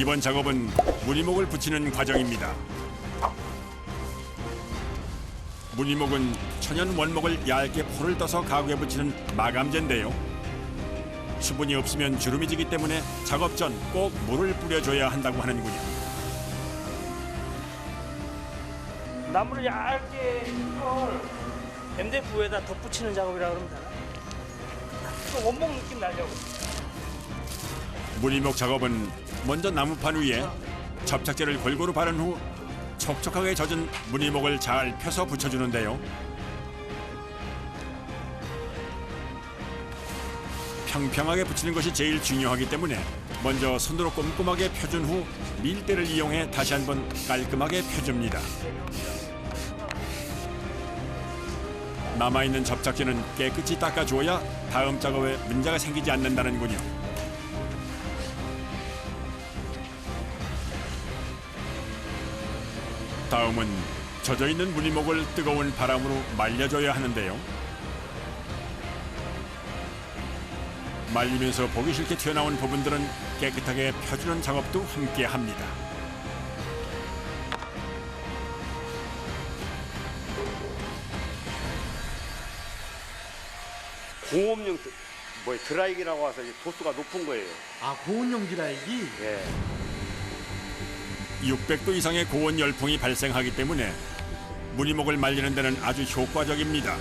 이번 작업은 무늬목을 붙이는 과정입니다. 무늬목은 천연 원목을 얇게 포를 떠서 가구에 붙이는 마감재인데요. 수분이 없으면 주름이 지기 때문에 작업 전 꼭 물을 뿌려줘야 한다고 하는군요. 나무를 얇게 걸 MDF에다 덧붙이는 작업이라고 그러면 되나? 또 원목 느낌 나려고. 무늬목 작업은 먼저 나무판 위에 접착제를 골고루 바른 후 촉촉하게 젖은 무늬목을 잘 펴서 붙여주는데요. 평평하게 붙이는 것이 제일 중요하기 때문에 먼저 손으로 꼼꼼하게 펴준 후 밀대를 이용해 다시 한번 깔끔하게 펴줍니다. 남아있는 접착제는 깨끗이 닦아주어야 다음 작업에 문제가 생기지 않는다는군요. 다음은 젖어있는 무늬목을 뜨거운 바람으로 말려줘야 하는데요. 말리면서 보기 싫게 튀어나온 부분들은 깨끗하게 펴주는 작업도 함께 합니다. 공업용 드라이기라고 해서 도수가 높은 거예요. 아, 고온용 드라이기? 예. 600도 이상의 고온 열풍이 발생하기 때문에 무늬목을 말리는 데는 아주 효과적입니다.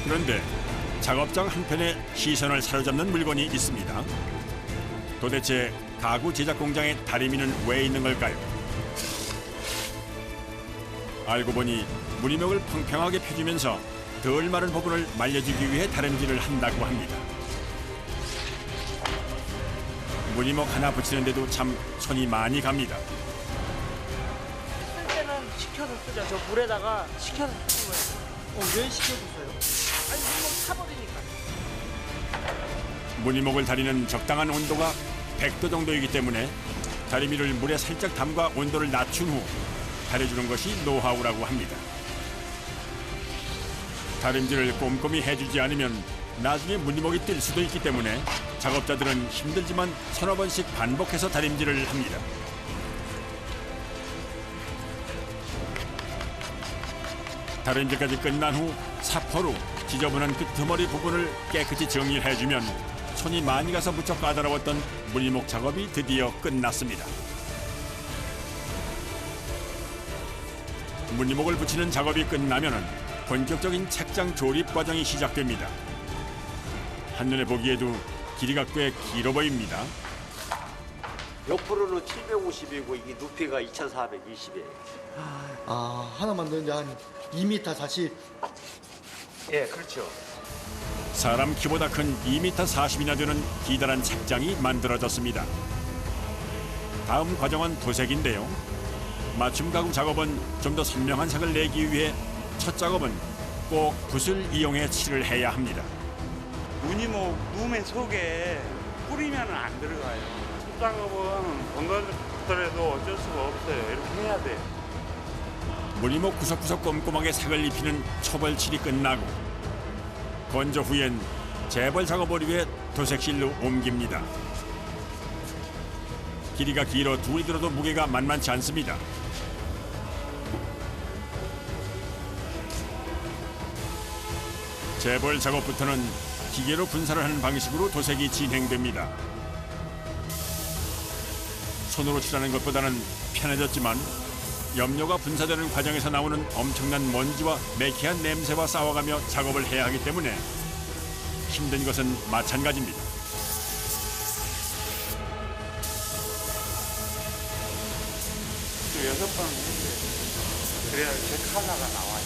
그런데 작업장 한편에 시선을 사로잡는 물건이 있습니다. 도대체 가구 제작 공장의 다리미는 왜 있는 걸까요? 알고 보니 무늬목을 평평하게 펴주면서 덜 마른 부분을 말려주기 위해 다림질을 한다고 합니다. 무늬목 하나 붙이는데도 참 손이 많이 갑니다. 쓸 때는 식혀서 쓰죠. 저 물에다가 식혀서 쓰는 거예요. 왜 시켜주세요? 아니, 물목 타버리니까. 무늬목을 다리는 적당한 온도가 100도 정도이기 때문에 다리미를 물에 살짝 담가 온도를 낮춘 후 다려주는 것이 노하우라고 합니다. 다림질을 꼼꼼히 해주지 않으면 나중에 무늬목이 뜰 수도 있기 때문에 작업자들은 힘들지만 서너 번씩 반복해서 다림질을 합니다. 다림질까지 끝난 후 사포로 지저분한 끄트머리 부분을 깨끗이 정리를 해주면 손이 많이 가서 무척 까다로웠던 무늬목 작업이 드디어 끝났습니다. 무늬목을 붙이는 작업이 끝나면은 본격적인 책장 조립 과정이 시작됩니다. 한눈에 보기에도 길이가 꽤 길어 보입니다. 옆으로는 750이고 이게 높이가 2420이에요. 아, 하나 만드는데 한 2m 40. 예, 그렇죠. 사람 키보다 큰 2m 40이나 되는 기다란 책장이 만들어졌습니다. 다음 과정은 도색인데요. 맞춤 가구 작업은 좀 더 선명한 색을 내기 위해 첫 작업은 꼭 붓을 이용해 칠을 해야 합니다. 무늬목 룸의 속에 뿌리면 안 들어가요. 첫 작업은 번거롭더라도 어쩔 수가 없어요. 이렇게 해야 돼요. 무늬목 구석구석 꼼꼼하게 색을 입히는 초벌칠이 끝나고 건조 후엔 재벌 작업을 위해 도색실로 옮깁니다. 길이가 길어 둘이 들어도 무게가 만만치 않습니다. 재벌 작업부터는 기계로 분사를 하는 방식으로 도색이 진행됩니다. 손으로 칠하는 것보다는 편해졌지만 염료가 분사되는 과정에서 나오는 엄청난 먼지와 매캐한 냄새와 싸워가며 작업을 해야 하기 때문에 힘든 것은 마찬가지입니다. 또 6번은 했어요. 그래야 제 컬러가 나와요.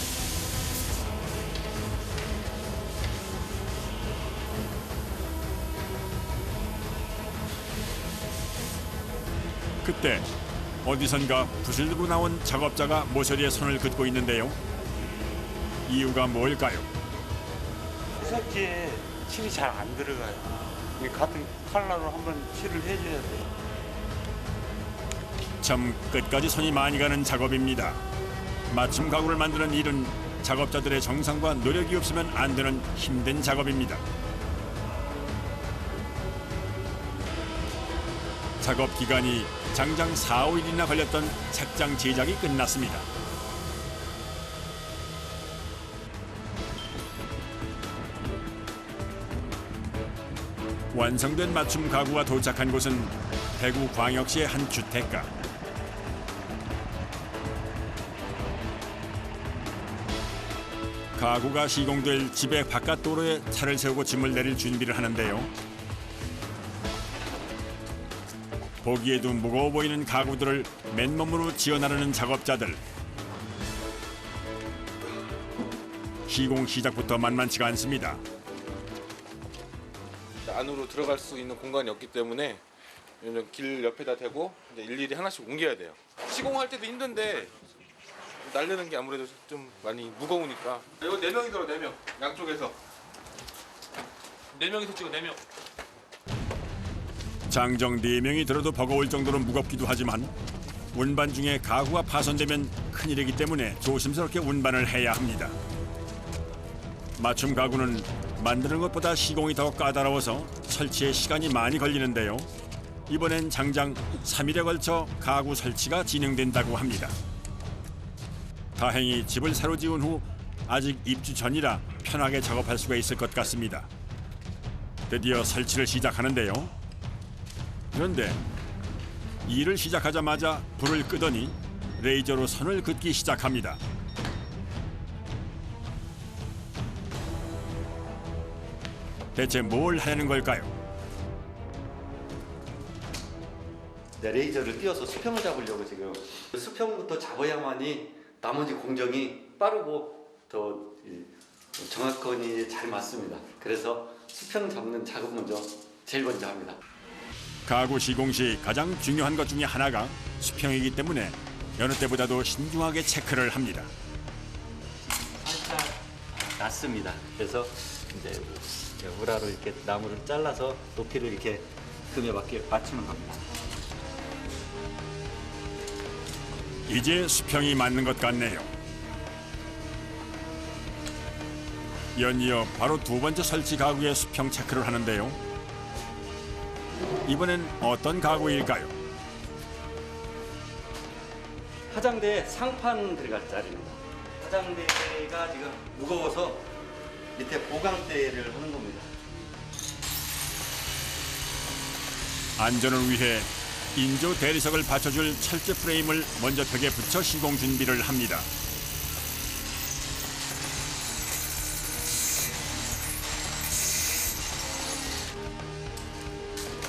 그때 어디선가 붓을 들고 나온 작업자가 모서리에 손을 긋고 있는데요. 이유가 뭘까요? 세석지에 칠이 잘 안 들어가요. 이 같은 컬러로 한번 칠을 해줘야 돼요. 참 끝까지 손이 많이 가는 작업입니다. 맞춤 가구를 만드는 일은 작업자들의 정성과 노력이 없으면 안 되는 힘든 작업입니다. 작업 기간이 장장 4~5일이나 걸렸던 책장 제작이 끝났습니다. 완성된 맞춤 가구가 도착한 곳은 대구 광역시의 한 주택가. 가구가 시공될 집의 바깥 도로에 차를 세우고 짐을 내릴 준비를 하는데요. 보기에도 무거워 보이는 가구들을 맨몸으로 지어나르는 작업자들. 시공 시작부터 만만치가 않습니다. 안으로 들어갈 수 있는 공간이 없기 때문에 길 옆에다 대고 이제 일일이 하나씩 옮겨야 돼요. 시공할 때도 힘든데 날르는 게 아무래도 좀 많이 무거우니까. 이거 4명이 들어 4명 양쪽에서 4명이서 찍어 4명. 장정 4명이 들어도 버거울 정도로 무겁기도 하지만 운반 중에 가구가 파손되면 큰일이기 때문에 조심스럽게 운반을 해야 합니다. 맞춤 가구는 만드는 것보다 시공이 더 까다로워서 설치에 시간이 많이 걸리는데요. 이번엔 장장 3일에 걸쳐 가구 설치가 진행된다고 합니다. 다행히 집을 새로 지은 후 아직 입주 전이라 편하게 작업할 수가 있을 것 같습니다. 드디어 설치를 시작하는데요. 그런데 일을 시작하자마자 불을 끄더니 레이저로 선을 긋기 시작합니다. 대체 뭘 하려는 걸까요? 레이저를 띄워서 수평을 잡으려고 지금 수평부터 잡아야만이 나머지 공정이 빠르고 더 정확하니 잘 맞습니다. 그래서 수평 잡는 작업 제일 먼저 합니다. 가구 시공 시 가장 중요한 것 중에 하나가 수평이기 때문에 여느 때보다도 신중하게 체크를 합니다. 살짝 낮습니다. 그래서 이제 우라로 이렇게 나무를 잘라서 높이를 이렇게 금에 맞추는 겁니다. 이제 수평이 맞는 것 같네요. 연이어 바로 두 번째 설치 가구의 수평 체크를 하는데요. 이번엔 어떤 가구일까요? 화장대 상판 들어갈 자리입니다. 화장대가 지금 무거워서 밑에 보강대를 하는 겁니다. 안전을 위해 인조 대리석을 받쳐줄 철제 프레임을 먼저 벽에 붙여 시공 준비를 합니다.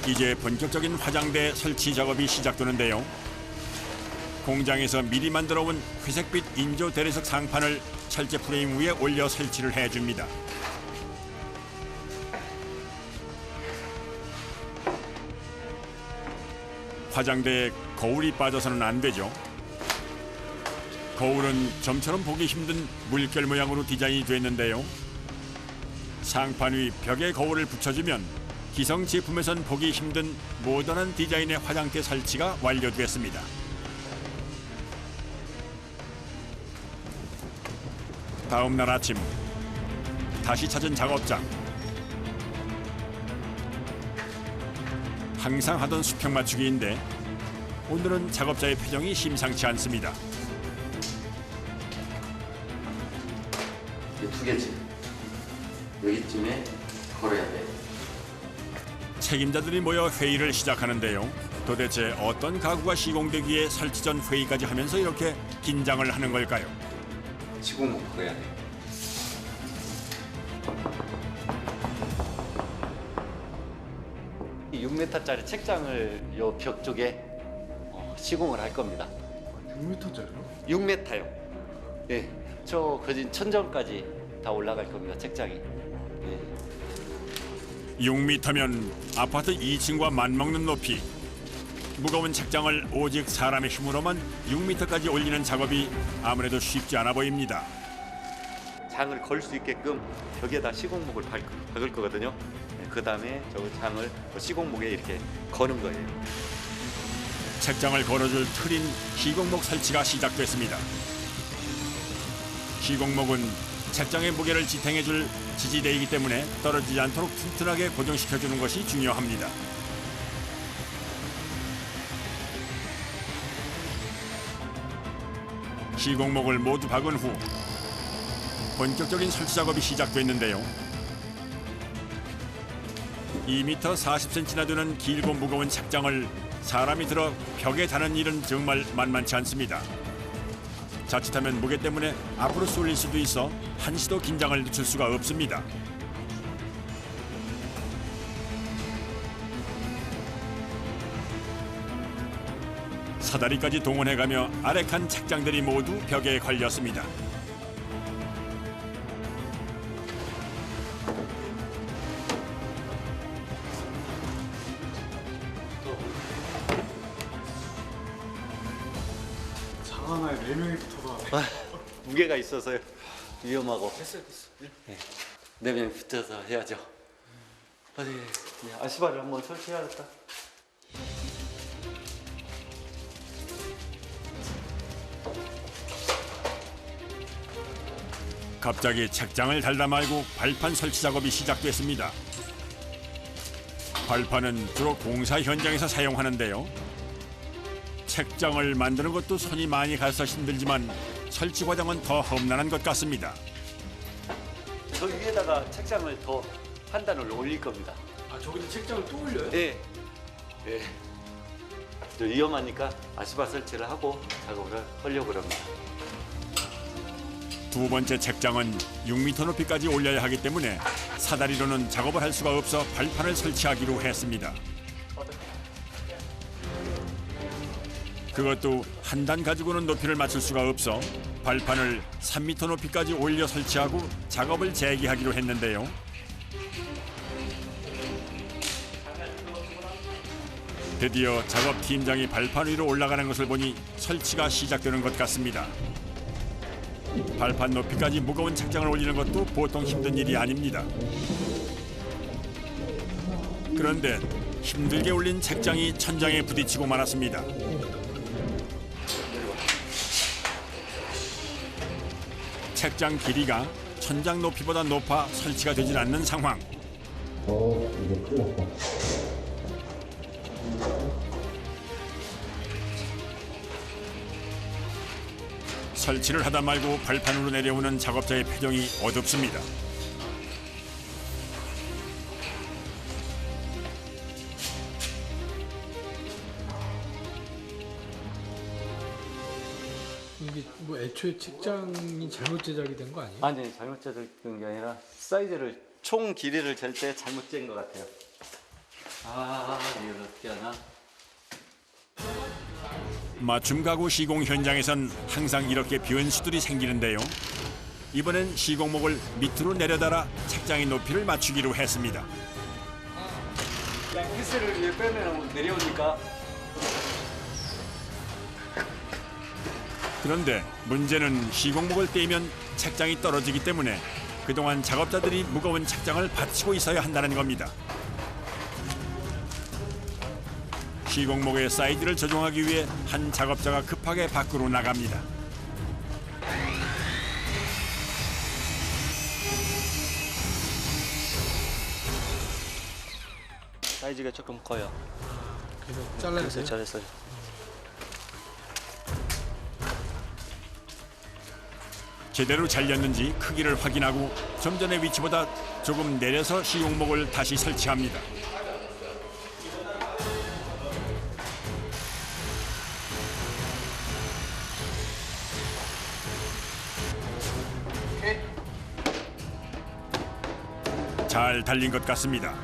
이제 본격적인 화장대 설치 작업이 시작되는데요. 공장에서 미리 만들어 온 회색빛 인조 대리석 상판을 철제 프레임 위에 올려 설치를 해줍니다. 화장대에 거울이 빠져서는 안 되죠. 거울은 점처럼 보기 힘든 물결 모양으로 디자인이 됐는데요. 상판 위 벽에 거울을 붙여주면 기성 제품에선 보기 힘든 모던한 디자인의 화장대 설치가 완료됐습니다. 다음 날 아침 다시 찾은 작업장. 항상 하던 수평 맞추기인데 오늘은 작업자의 표정이 심상치 않습니다. 두 개쯤 여기쯤에 걸어야 돼요. 책임자들이 모여 회의를 시작하는데요. 도대체 어떤 가구가 시공되기에 설치 전 회의까지 하면서 이렇게 긴장을 하는 걸까요? 시공목 걸어야 돼요. 6m짜리 책장을 요 벽 쪽에 시공을 할 겁니다. 6m짜리요? 6m요. 예, 저 거진 천정까지 다 올라갈 겁니다. 책장이. 예. 6m면 아파트 2층과 맞먹는 높이. 무거운 책장을 오직 사람의 힘으로만 6m까지 올리는 작업이 아무래도 쉽지 않아 보입니다. 장을 걸 수 있게끔 벽에다 시공목을 박을 거거든요. 그 다음에 저 장을 시공목에 이렇게 거는 거예요. 책장을 걸어줄 틀인 시공목 설치가 시작됐습니다. 시공목은 책장의 무게를 지탱해줄 지지대이기 때문에 떨어지지 않도록 튼튼하게 고정시켜주는 것이 중요합니다. 시공목을 모두 박은 후 본격적인 설치 작업이 시작됐는데요. 2m 40cm나 되는 길고 무거운 책장을 사람이 들어 벽에 다는 일은 정말 만만치 않습니다. 자칫하면 무게 때문에 앞으로 쏠릴 수도 있어 한시도 긴장을 늦출 수가 없습니다. 사다리까지 동원해가며 아래 칸 책장들이 모두 벽에 걸렸습니다. 무게가 있어서요. 위험하고. 됐어. 네 명 붙여서 해야죠. 어디 아시바를 한번 설치해야겠다. 갑자기 책장을 달다 말고 발판 설치 작업이 시작됐습니다. 발판은 주로 공사 현장에서 사용하는데요. 책장을 만드는 것도 손이 많이 가서 힘들지만 설치 과정은 더 험난한 것 같습니다. 저 위에다가 책장을 더 한 단을 올릴 겁니다. 아, 저기다 책장을 또 올려요? 네. 좀 위험하니까 아시바 설치를 하고 작업을 하려고 합니다. 두 번째 책장은 6m 높이까지 올려야 하기 때문에 사다리로는 작업을 할 수가 없어 발판을 설치하기로 했습니다. 그것도 한 단 가지고는 높이를 맞출 수가 없어 발판을 3m 높이까지 올려 설치하고 작업을 재개하기로 했는데요. 드디어 작업팀장이 발판 위로 올라가는 것을 보니 설치가 시작되는 것 같습니다. 발판 높이까지 무거운 책장을 올리는 것도 보통 힘든 일이 아닙니다. 그런데 힘들게 올린 책장이 천장에 부딪히고 말았습니다. 책장 길이가 천장 높이보다 높아 설치가 되질 않는 상황. 이게 큰일 났다. 설치를 하다 말고 발판으로 내려오는 작업자의 표정이 어둡습니다. 이게 뭐 애초에 책장이 잘못 제작이 된 거 아니에요? 아니, 잘못 재는 게 아니라 사이즈를 총 길이를 잴 때 잘못 잰 것 같아요. 이걸 어떻게 하나? 맞춤 가구 시공 현장에선 항상 이렇게 변수들이 생기는데요. 이번엔 시공목을 밑으로 내려달아 책장의 높이를 맞추기로 했습니다. 그냥 피스를 위에 빼면 내려오니까. 그런데 문제는 시공목을 떼면 책장이 떨어지기 때문에 그동안 작업자들이 무거운 책장을 받치고 있어야 한다는 겁니다. 시공목의 사이즈를 조정하기 위해 한 작업자가 급하게 밖으로 나갑니다. 사이즈가 조금 커요. 그래서 잘라야 그래서 돼요? 잘했어요. 제대로 잘렸는지 크기를 확인하고 좀 전의 위치보다 조금 내려서 시공목을 다시 설치합니다. 잘 달린 것 같습니다.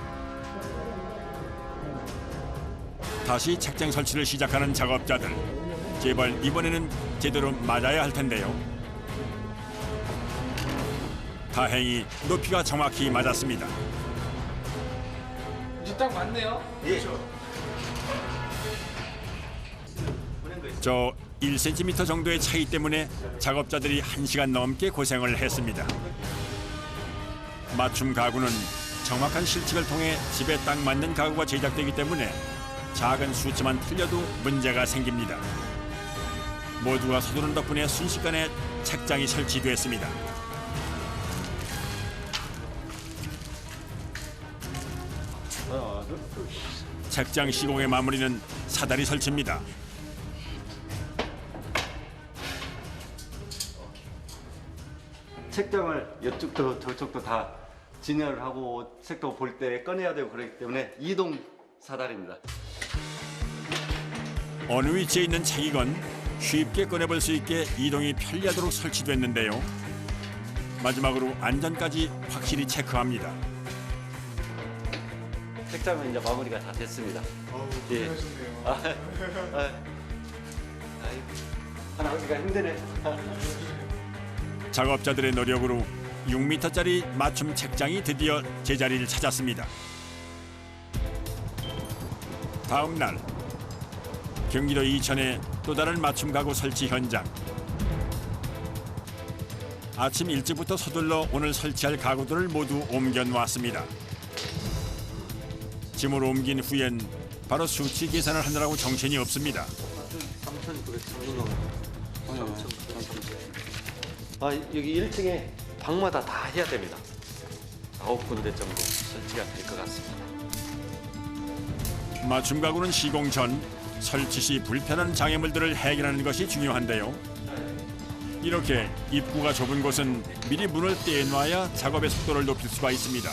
다시 책장 설치를 시작하는 작업자들. 제발 이번에는 제대로 맞아야 할 텐데요. 다행히 높이가 정확히 맞았습니다. 이제 딱 맞네요? 저 1cm 정도의 차이 때문에 작업자들이 1시간 넘게 고생을 했습니다. 맞춤 가구는 정확한 실측을 통해 집에 딱 맞는 가구가 제작되기 때문에 작은 수치만 틀려도 문제가 생깁니다. 모두가 서두른 덕분에 순식간에 책장이 설치됐습니다. 책장 시공의 마무리는 사다리 설치입니다. 책장을 이쪽도 저쪽도 다 진열을 하고 책도 볼 때 꺼내야 되고 그렇기 때문에 이동 사다리입니다. 어느 위치에 있는 책이건 쉽게 꺼내볼 수 있게 이동이 편리하도록 설치됐는데요. 마지막으로 안전까지 확실히 체크합니다. 책장은 이제 마무리가 다 됐습니다. 예. 하나 하기가 힘드네. 작업자들의 노력으로 6m짜리 맞춤 책장이 드디어 제자리를 찾았습니다. 다음 날 경기도 이천의 또 다른 맞춤 가구 설치 현장. 아침 일찍부터 서둘러 오늘 설치할 가구들을 모두 옮겨 놓았습니다. 짐을 옮긴 후엔 바로 수치 계산을 하느라고 정신이 없습니다. 여기 1층에 방마다 다 해야 됩니다. 9군데 정도 설치가 될 것 같습니다. 맞춤 가구는 시공 전 설치 시 불편한 장애물들을 해결하는 것이 중요한데요. 이렇게 입구가 좁은 곳은 미리 문을 떼놔야 작업의 속도를 높일 수가 있습니다.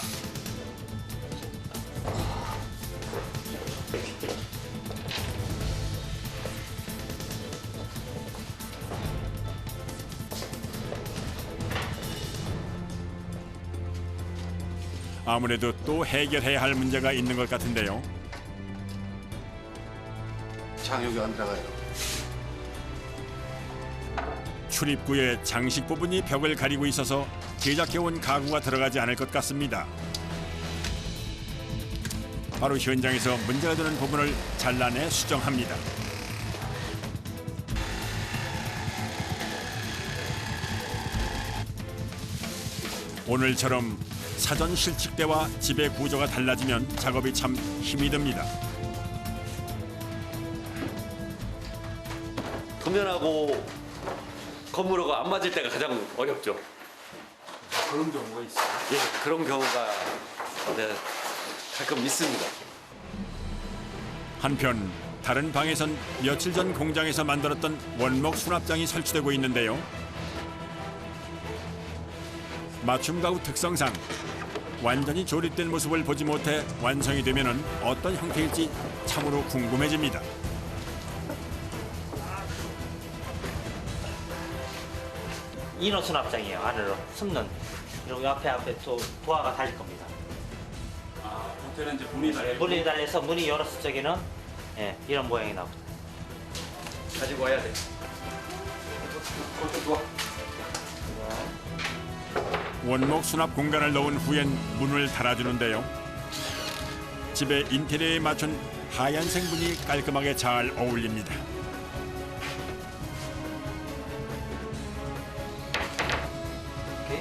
아무래도 또 해결해야 할 문제가 있는 것 같은데요. 장 여기 안 들어가요. 출입구에 장식 부분이 벽을 가리고 있어서 제작해온 가구가 들어가지 않을 것 같습니다. 바로 현장에서 문제가 되는 부분을 잘라내 수정합니다. 오늘처럼 사전 실측대와 집의 구조가 달라지면 작업이 참 힘이 듭니다. 도면하고 건물하고 안 맞을 때가 가장 어렵죠. 그런 경우가 있어요. 예, 그런 경우가 가끔 있습니다. 한편 다른 방에선 며칠 전 공장에서 만들었던 원목 수납장이 설치되고 있는데요. 맞춤 가구 특성상 완전히 조립된 모습을 보지 못해 완성이 되면은 어떤 형태일지 참으로 궁금해집니다. 인원 수납장이에요. 안으로 숨는. 그리고 앞에 또 도화가 달릴 겁니다. 아, 호텔은 이제 문이 달려. 문이 달려서 문이 열었을 적에는 예, 이런 모양이 나옵니다. 가지고 와야 돼. 원목 수납 공간을 넣은 후엔 문을 달아주는데요. 집의 인테리어에 맞춘 하얀색 문이 깔끔하게 잘 어울립니다. 오케이.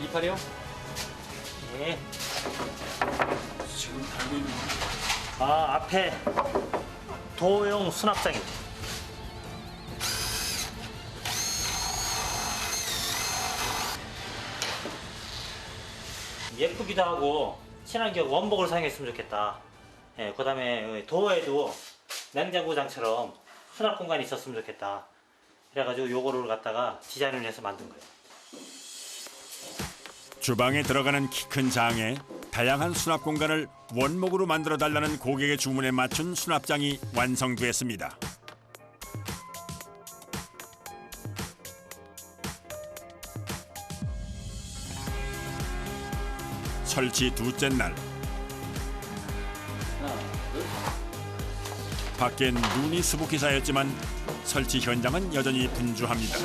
이파리요? 예. 지금 달고 있는 건 앞에 도용 수납장입니다. 예쁘기도 하고 친환경 원목을 사용했으면 좋겠다. 예, 그다음에 도어에도 냉장고장처럼 수납 공간이 있었으면 좋겠다. 그래가지고 요거를 갖다가 디자인을 해서 만든 거예요. 주방에 들어가는 키 큰 장에 다양한 수납 공간을 원목으로 만들어 달라는 고객의 주문에 맞춘 수납장이 완성됐습니다. 설치 둘째 날. 밖엔 눈이 수북히 쌓였지만 설치 현장은 여전히 분주합니다.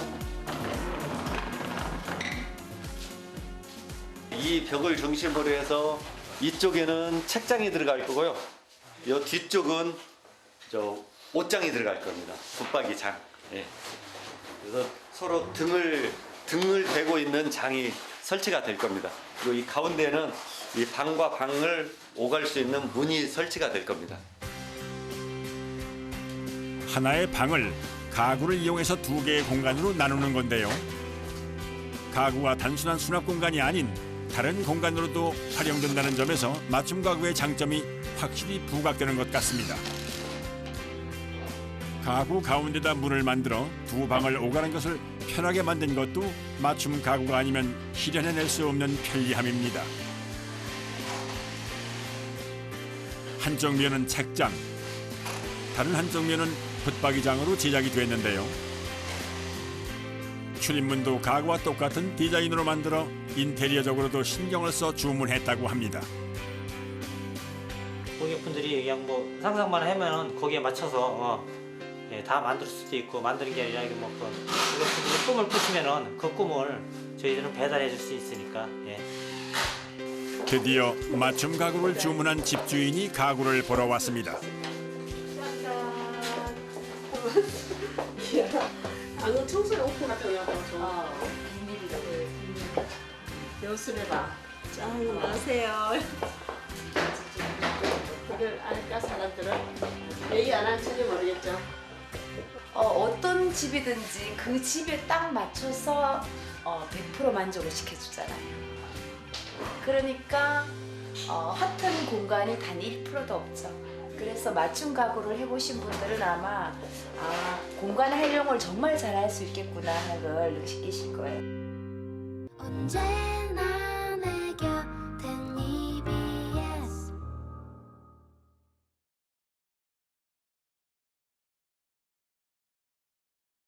이 벽을 중심으로 해서 이쪽에는 책장이 들어갈 거고요. 이 뒤쪽은 저 옷장이 들어갈 겁니다. 붙박이장. 예. 그래서 서로 등을 대고 있는 장이 설치가 될 겁니다. 그리고 이 가운데는 이 방과 방을 오갈 수 있는 문이 설치가 될 겁니다. 하나의 방을 가구를 이용해서 2개의 공간으로 나누는 건데요. 가구가 단순한 수납 공간이 아닌 다른 공간으로도 활용된다는 점에서 맞춤 가구의 장점이 확실히 부각되는 것 같습니다. 가구 가운데다 문을 만들어 2방을 오가는 것을 편하게 만든 것도 맞춤 가구가 아니면 실현해낼 수 없는 편리함입니다. 한쪽 면은 책장, 다른 한쪽 면은 붙박이장으로 제작이 됐는데요. 출입문도 가구와 똑같은 디자인으로 만들어 인테리어적으로도 신경을 써 주문했다고 합니다. 고객분들이 그냥 뭐 상상만 하면은 거기에 맞춰서 다 만들 수도 있고, 만드는 게 아니라 뭐 고객분들이 꿈을 꾸시면은 그 꿈을 저희들은 배달해 줄 수 있으니까. 드디어 맞춤 가구를 주문한 집주인이 가구를 보러 왔습니다. 방금 청소를 오픈 같은 거 여수래봐. 짠, 안녕하세요. 그걸 알까 사람들은 얘기 안 할지는 모르겠죠. 어떤 집이든지 그 집에 딱 맞춰서 100% 만족을 시켜주잖아요. 그러니까 허튼 공간이 단 1%도 없죠. 그래서 맞춤 가구를 해보신 분들은 아마 공간 활용을 정말 잘할 수 있겠구나 하는 걸 느끼실 거예요. 언제나